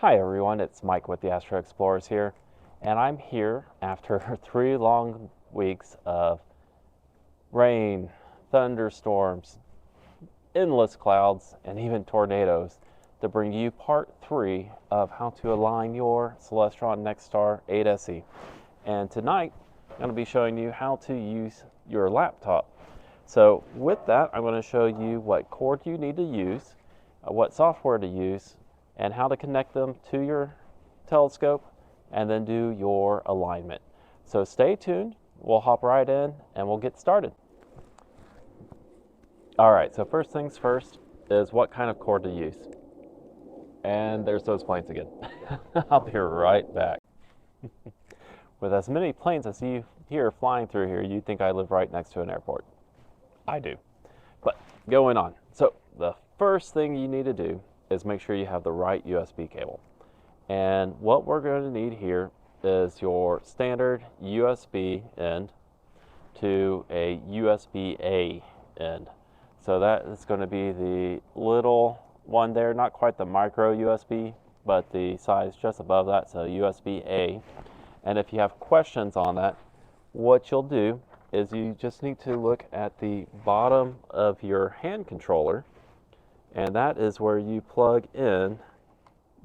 Hi everyone, it's Mike with the Astro Explorers here, and I'm here after 3 long weeks of rain, thunderstorms, endless clouds, and even tornadoes to bring you part 3 of how to align your Celestron NexStar 8SE. And tonight, I'm going to be showing you how to use your laptop. So with that, I'm going to show you what cord you need to use, what software to use, and how to connect them to your telescope, and then do your alignment. So stay tuned, we'll hop right in and we'll get started. Alright, so first things first is what kind of cord to use. And there's those planes again. I'll be right back. With as many planes as you hear flying through here, you'd think I live right next to an airport. I do. But going on. So the first thing you need to do is make sure you have the right USB cable. And what we're going to need here is your standard USB end to a USB-A end. So that is going to be the little one there, not quite the micro USB, but the size just above that, so USB-A. And if you have questions on that, what you'll do is you just need to look at the bottom of your hand controller, and that is where you plug in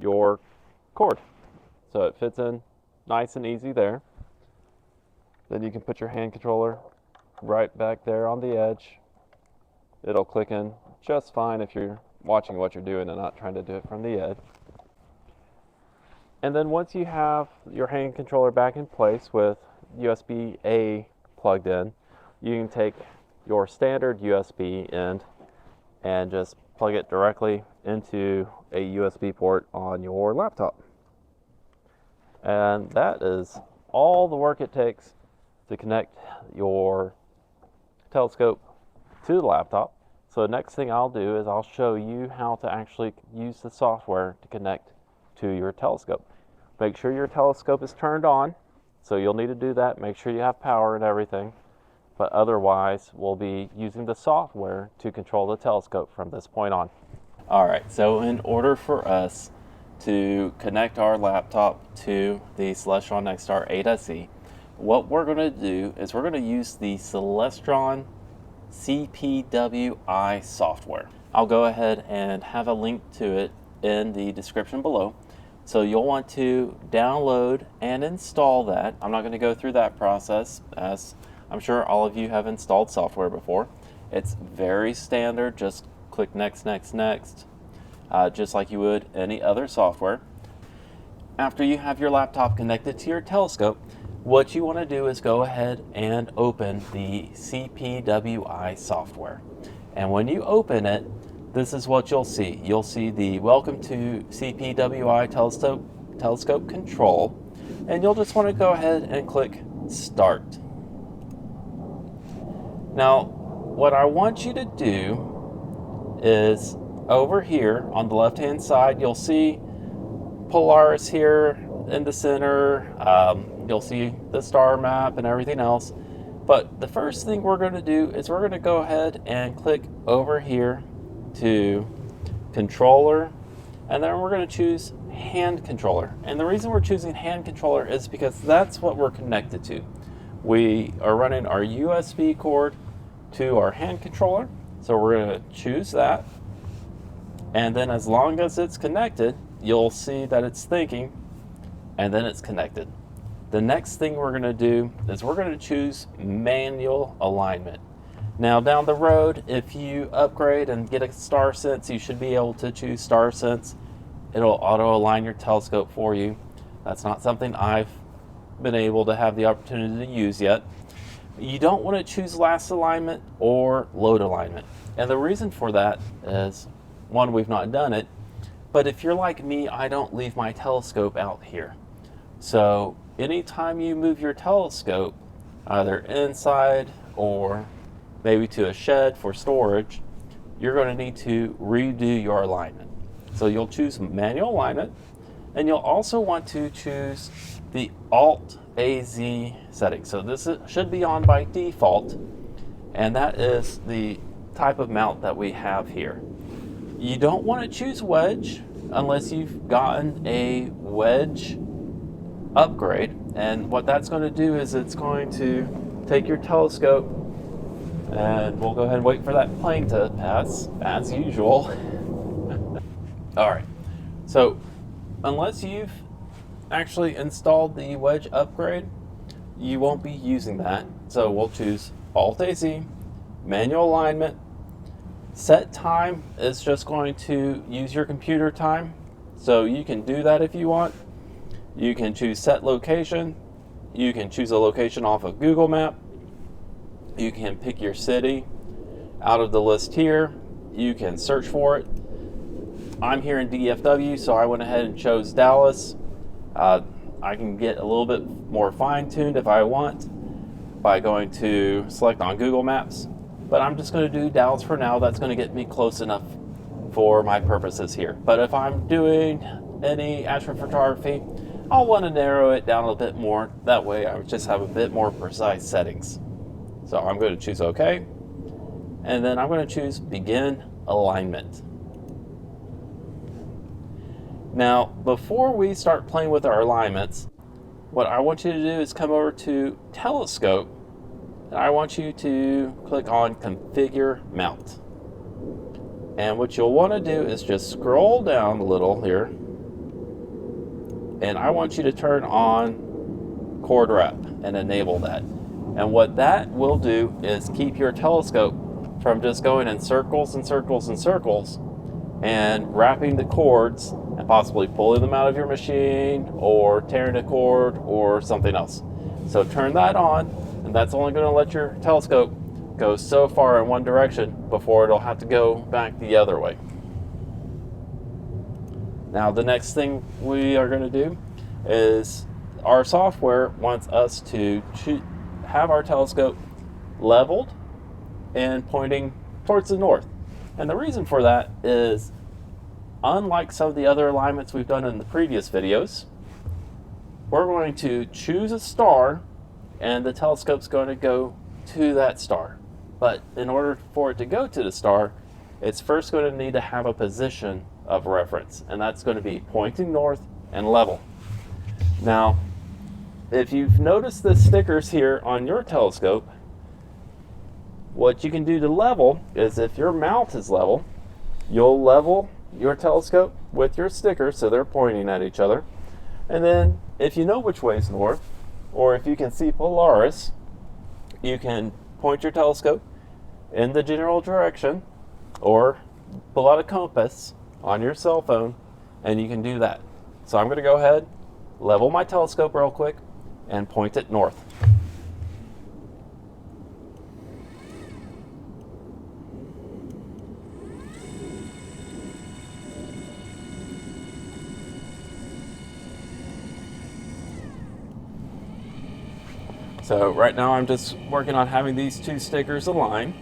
your cord. So it fits in nice and easy there. Then you can put your hand controller right back there on the edge. It'll click in just fine if you're watching what you're doing and not trying to do it from the edge. And then once you have your hand controller back in place with USB-A plugged in, you can take your standard USB end and just plug it directly into a USB port on your laptop. And that is all the work it takes to connect your telescope to the laptop. So the next thing I'll do is I'll show you how to actually use the software to connect to your telescope. Make sure your telescope is turned on, so you'll need to do that. Make sure you have power and everything. But otherwise, we'll be using the software to control the telescope from this point on. Alright, so in order for us to connect our laptop to the Celestron NexStar 8SE, what we're going to do is we're going to use the Celestron CPWI software. I'll go ahead and have a link to it in the description below. So you'll want to download and install that. I'm not going to go through that process, as I'm sure all of you have installed software before. It's very standard. Just click next, next, next, just like you would any other software. After you have your laptop connected to your telescope, what you want to do is go ahead and open the CPWI software. And when you open it, this is what you'll see. You'll see the Welcome to CPWI Telescope Control, and you'll just want to go ahead and click Start. Now, what I want you to do is over here on the left-hand side, you'll see Polaris here in the center. You'll see the star map and everything else. But the first thing we're going to do is we're going to go ahead and click over here to controller, and then we're going to choose hand controller. And the reason we're choosing hand controller is because that's what we're connected to. We are running our USB cord to our hand controller, so we're going to choose that. And then as long as it's connected, you'll see that it's thinking, and then it's connected. The next thing we're going to do is we're going to choose manual alignment. Now down the road, if you upgrade and get a Star Sense, you should be able to choose Star Sense. It'll auto align your telescope for you. That's not something I've been able to have the opportunity to use yet. You don't want to choose last alignment or load alignment. And the reason for that is, one, we've not done it, but if you're like me, I don't leave my telescope out here. So anytime you move your telescope, either inside or maybe to a shed for storage, you're going to need to redo your alignment. So you'll choose manual alignment, and you'll also want to choose the Alt-AZ setting. So this should be on by default, and that is the type of mount that we have here. You don't want to choose wedge. unless you've gotten a wedge upgrade. And what that's going to do is it's going to take your telescope, and we'll go ahead and wait for that plane to pass as usual. All right, so unless you've actually installed the wedge upgrade, you won't be using that. So we'll choose Alt-AC, manual alignment. Set time is just going to use your computer time, so you can do that if you want. You can choose set location. You can choose a location off of Google Map. You can pick your city out of the list here. You can search for it. I'm here in DFW, so I went ahead and chose Dallas. I can get a little bit more fine-tuned if I want by going to select on Google Maps, but I'm just going to do Dallas for now. That's going to get me close enough for my purposes here. But if I'm doing any astrophotography, I'll want to narrow it down a bit more. That way I just have a bit more precise settings. So I'm going to choose OK, and then I'm going to choose Begin Alignment. Now, before we start playing with our alignments, what I want you to do is come over to Telescope, and I want you to click on Configure Mount. And what you'll want to do is just scroll down a little here, and I want you to turn on Cord Wrap and enable that. And what that will do is keep your telescope from just going in circles and circles and circles and wrapping the cords and possibly pulling them out of your machine or tearing a cord or something else. So turn that on, and that's only going to let your telescope go so far in one direction before it'll have to go back the other way. Now the next thing we are going to do is our software wants us to have our telescope leveled and pointing towards the north. And the reason for that is, unlike some of the other alignments we've done in the previous videos, we're going to choose a star and the telescope's going to go to that star. But in order for it to go to the star, it's first going to need to have a position of reference, and that's going to be pointing north and level. Now, if you've noticed the stickers here on your telescope, what you can do to level is, if your mount is level, you'll level your telescope with your stickers so they're pointing at each other. And then if you know which way is north, or if you can see Polaris, you can point your telescope in the general direction or pull out a compass on your cell phone, and you can do that. So I'm going to go ahead, level my telescope real quick, and point it north. So right now I'm just working on having these two stickers align.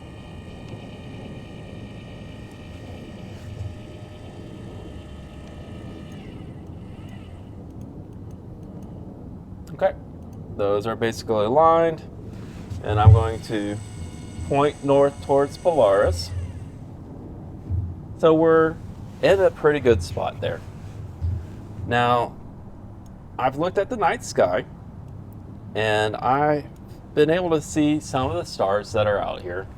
Okay, those are basically aligned, and I'm going to point north towards Polaris. So we're in a pretty good spot there. Now, I've looked at the night sky, and I've been able to see some of the stars that are out here.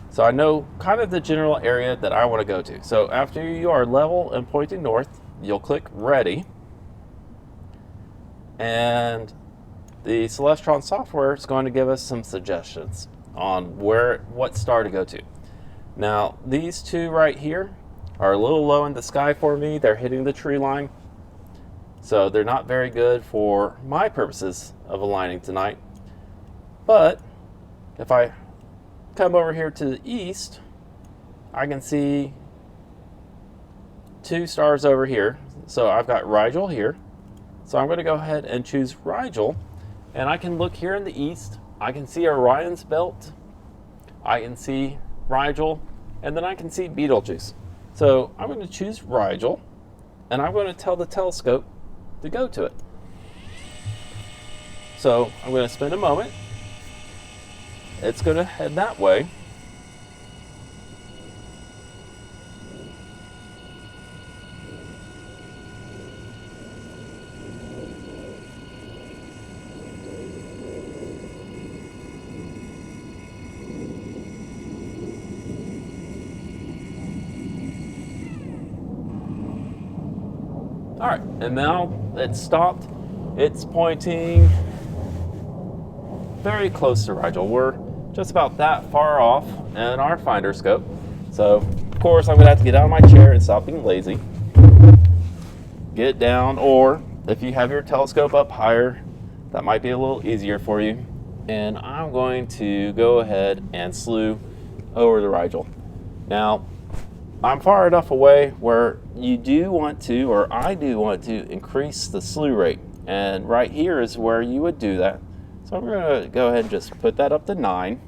So I know kind of the general area that I want to go to. So after you are level and pointing north, you'll click Ready. And the Celestron software is going to give us some suggestions on what star to go to. Now, these two right here are a little low in the sky for me. They're hitting the tree line. So they're not very good for my purposes of aligning tonight. But if I come over here to the east, I can see two stars over here. So I've got Rigel here. So I'm going to go ahead and choose Rigel. And I can look here in the east. I can see Orion's belt. I can see Rigel. And then I can see Betelgeuse. So I'm going to choose Rigel. And I'm going to tell the telescope to go to it. So I'm going to spend a moment. It's going to head that way. All right, and now it's stopped. It's pointing very close to Rigel. We're just about that far off in our finder scope. So, of course, I'm gonna have to get out of my chair and stop being lazy. Get down, or if you have your telescope up higher, that might be a little easier for you. And I'm going to go ahead and slew over the Rigel. Now, I'm far enough away where you do want to, or I do want to, increase the slew rate. And right here is where you would do that. So I'm going to go ahead and just put that up to 9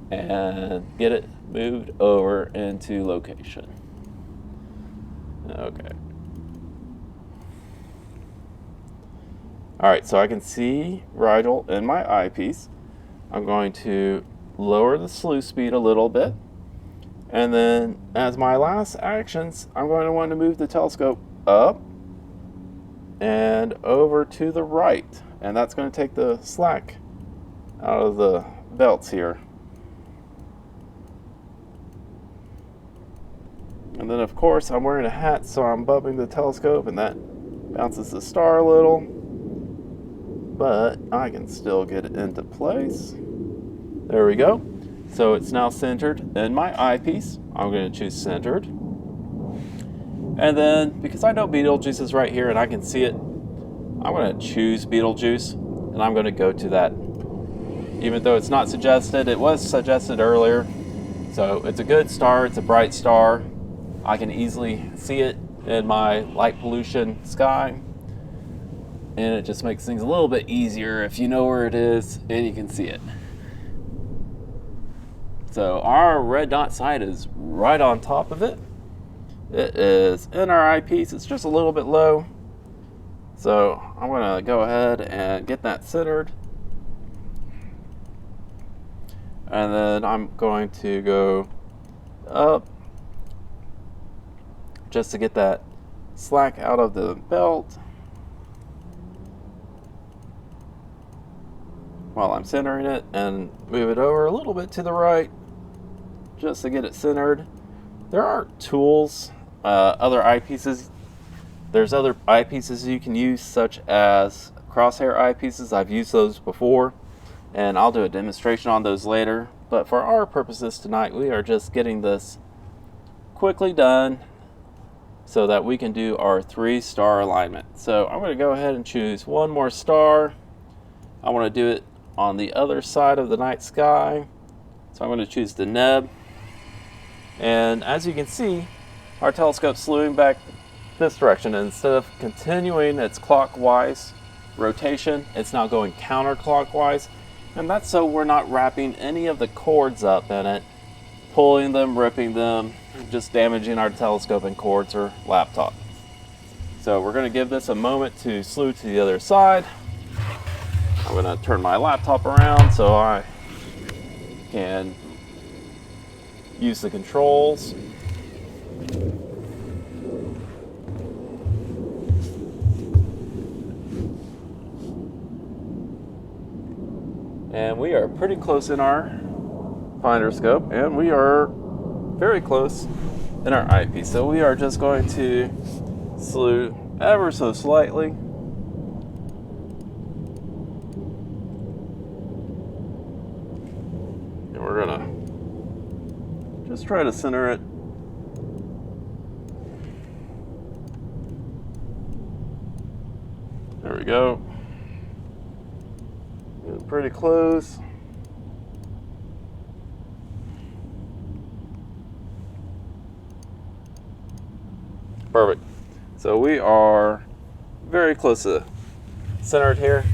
and get it moved over into location. Okay. All right, so I can see Rigel in my eyepiece. I'm going to lower the slew speed a little bit. And then as my last actions, I'm going to want to move the telescope up and over to the right. And that's going to take the slack out of the belts here. And then of course I'm wearing a hat, so I'm bumping the telescope and that bounces the star a little. But I can still get it into place. There we go. So it's now centered in my eyepiece. I'm going to choose centered. And then, because I know Betelgeuse is right here and I can see it, I'm going to choose Betelgeuse and I'm going to go to that. Even though it's not suggested, it was suggested earlier. So it's a good star, it's a bright star. I can easily see it in my light pollution sky. And it just makes things a little bit easier if you know where it is and you can see it. So our red dot sight is right on top of it. It is in our eyepiece. It's just a little bit low. So I'm going to go ahead and get that centered. And then I'm going to go up just to get that slack out of the belt. While I'm centering it, and move it over a little bit to the right just to get it centered. There are tools, other eyepieces. There's other eyepieces you can use, such as crosshair eyepieces. I've used those before, and I'll do a demonstration on those later. But for our purposes tonight, we are just getting this quickly done so that we can do our 3-star alignment. So I'm going to go ahead and choose one more star. I want to do it on the other side of the night sky. So I'm going to choose the Neb. And as you can see, our telescope's slewing back this direction. And instead of continuing its clockwise rotation, it's now going counterclockwise. And that's so we're not wrapping any of the cords up in it, pulling them, ripping them, just damaging our telescope and cords or laptop. So we're going to give this a moment to slew to the other side. I'm going to turn my laptop around so I can use the controls. And we are pretty close in our finder scope, and we are very close in our eyepiece. So we are just going to slew ever so slightly. We're gonna just try to center it. There we go. Getting pretty close. Perfect. So we are very close to centered here.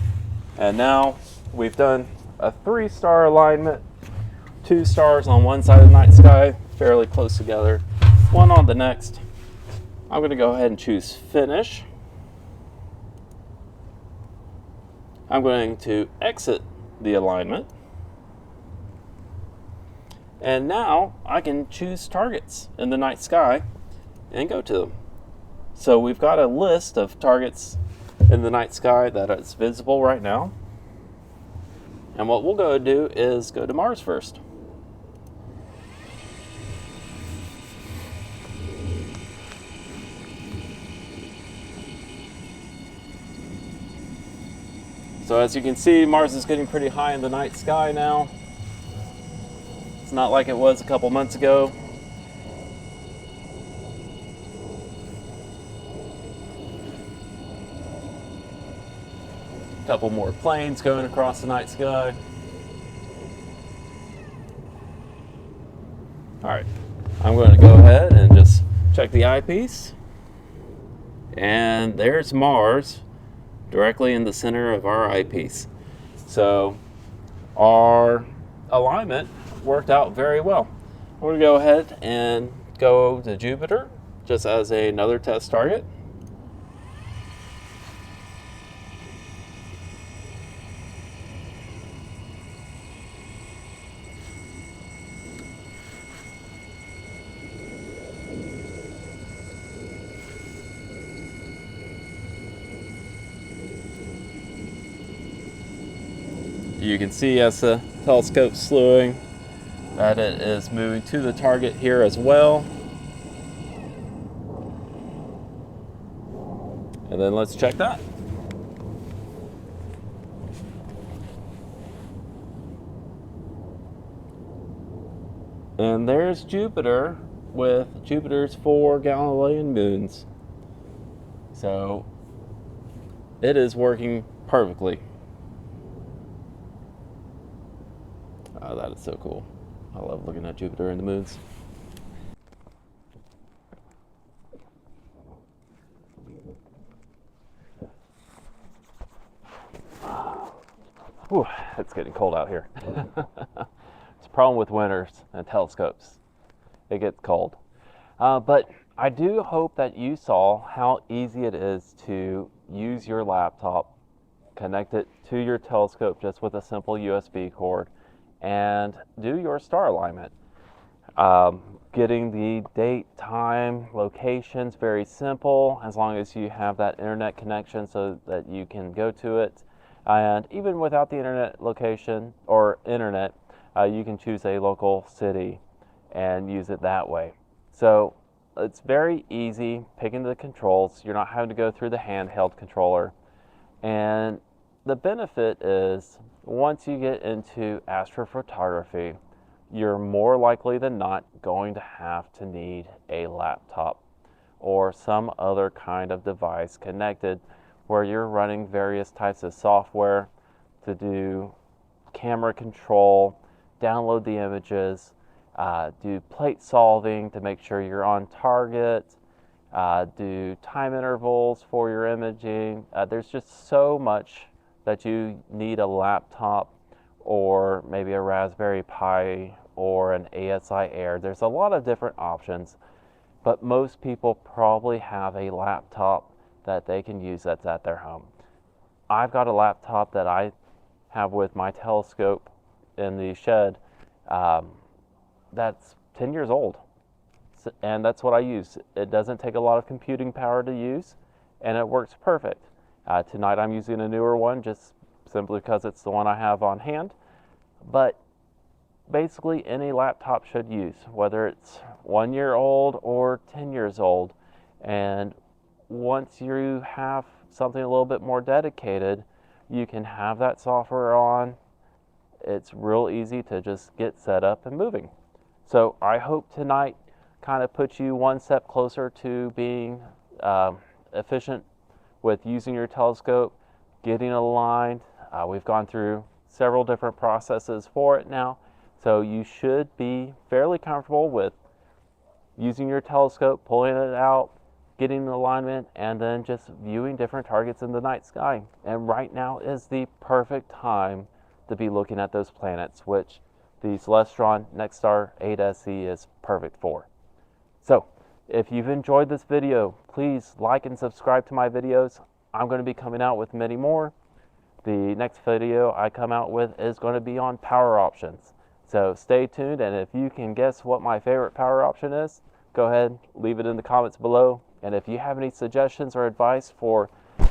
And now we've done a 3-star alignment. 2 stars on one side of the night sky, fairly close together, one on the next. I'm going to go ahead and choose finish. I'm going to exit the alignment. And now I can choose targets in the night sky and go to them. So we've got a list of targets in the night sky that is visible right now. And what we'll go do is go to Mars first. So as you can see, Mars is getting pretty high in the night sky now. It's not like it was a couple months ago. A couple more planes going across the night sky. All right, I'm going to go ahead and just check the eyepiece. And there's Mars directly in the center of our eyepiece. So our alignment worked out very well. We're going to go ahead and go to Jupiter just as another test target. You can see as the telescope's slewing that it is moving to the target here as well. And then let's check that. And there's Jupiter with Jupiter's 4 Galilean moons. So it is working perfectly. Oh, that is so cool. I love looking at Jupiter and the moons. Whew, it's getting cold out here. It's a problem with winters and telescopes. It gets cold. But I do hope that you saw how easy it is to use your laptop, connect it to your telescope just with a simple USB cord, and do your star alignment. Getting the date, time, locations, very simple as long as you have that internet connection so that you can go to it. And even without the internet location or internet, you can choose a local city and use it that way. So it's very easy picking the controls. You're not having to go through the handheld controller. And the benefit is once you get into astrophotography, you're more likely than not going to have to need a laptop or some other kind of device connected where you're running various types of software to do camera control, download the images, do plate solving to make sure you're on target, do time intervals for your imaging. There's just so much that you need a laptop or maybe a Raspberry Pi or an ASI Air. There's a lot of different options, but most people probably have a laptop that they can use that's at their home. I've got a laptop that I have with my telescope in the shed that's 10 years old, and that's what I use. It doesn't take a lot of computing power to use, and it works perfect. Tonight I'm using a newer one just simply because it's the one I have on hand, but basically any laptop should use, whether it's 1 year old or 10 years old. And once you have something a little bit more dedicated, you can have that software on. It's real easy to just get set up and moving. So I hope tonight kind of puts you one step closer to being efficient with using your telescope, getting aligned. We've gone through several different processes for it now, so you should be fairly comfortable with using your telescope, pulling it out, getting the alignment, and then just viewing different targets in the night sky. And right now is the perfect time to be looking at those planets, which the Celestron NexStar 8SE is perfect for. So if you've enjoyed this video, please like and subscribe to my videos. I'm going to be coming out with many more. The next video I come out with is going to be on power options. So stay tuned, and if you can guess what my favorite power option is, go ahead, leave it in the comments below. And if you have any suggestions or advice for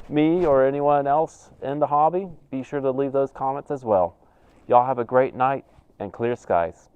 me or anyone else in the hobby, be sure to leave those comments as well. Y'all have a great night and clear skies.